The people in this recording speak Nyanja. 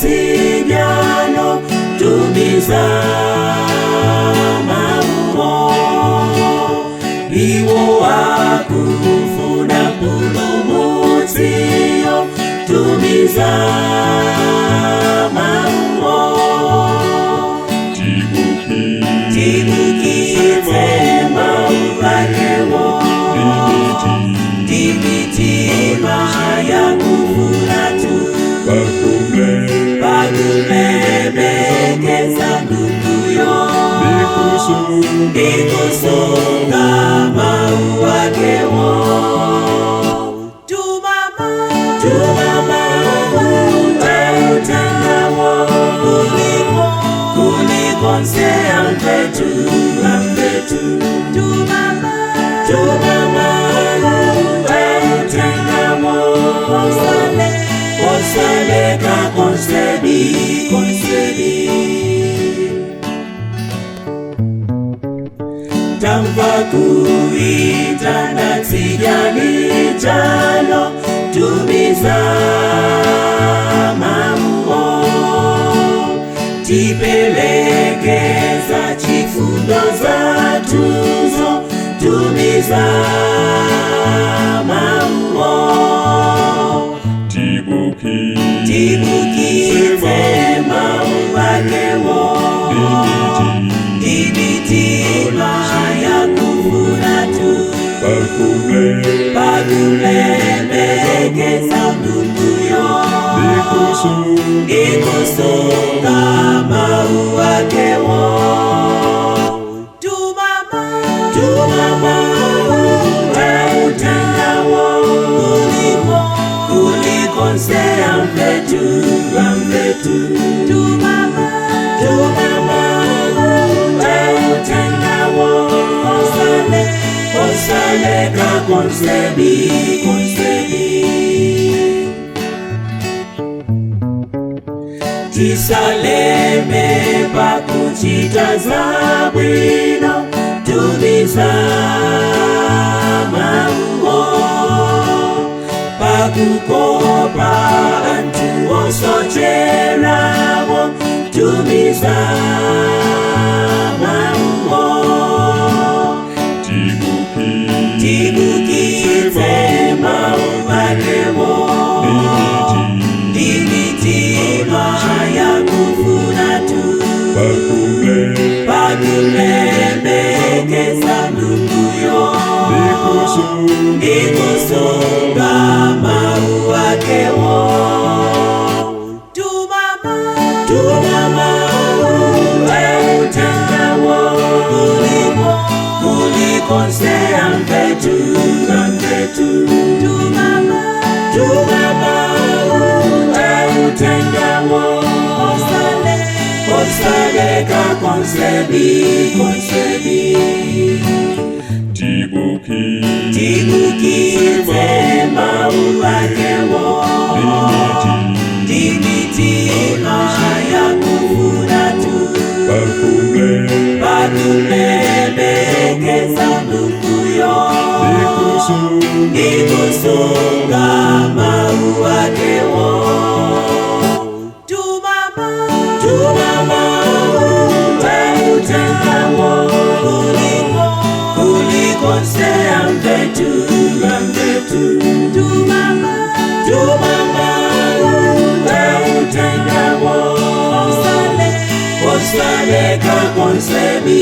sinyano Tumiza Mauwo Iwo akufuna pulumutsiyo Tumiza Mauwo Tibukitse mauwakewo Timitima yakufuna tu Pakumemekeza nduguyo Ikusunga mauwakewo Tumama Utengawo Kulikonse ampetu Tumama Utengawo Osaleka konsebi Tampa kuitana tijani jalo Tumiza Mauwo Tipelekeza chifundo za tuzo Tumiza Mauwo Tibukitse mauwakewo Timitima yakufuna tu Pakumemekeza nduguyo Ikusunga mauwakewo Tumama Utengawo Kulikonse ampetu Tumama Utengawo Osaleka konsebi Tisaleme pakuchita zabwino Tumiza Mauwo Pakukopa antu osocherawo Tumiza Mauwo Tibukitse mauwakewo Timitima yakufuna tu Pakumemekeza nduguyo Ikusunga mauwakewo Tumama Utengawo Kulikonse ampetu Tumama Utengawo Osaleka konsebi Tibukitse mauwakewo Timitima yakufuna tu Pakumemekeza nduguyo Ikusunga mauwakewo Tumama Utengawo Kulikonse ampetu Tumama Utengawo Osaleka konsebi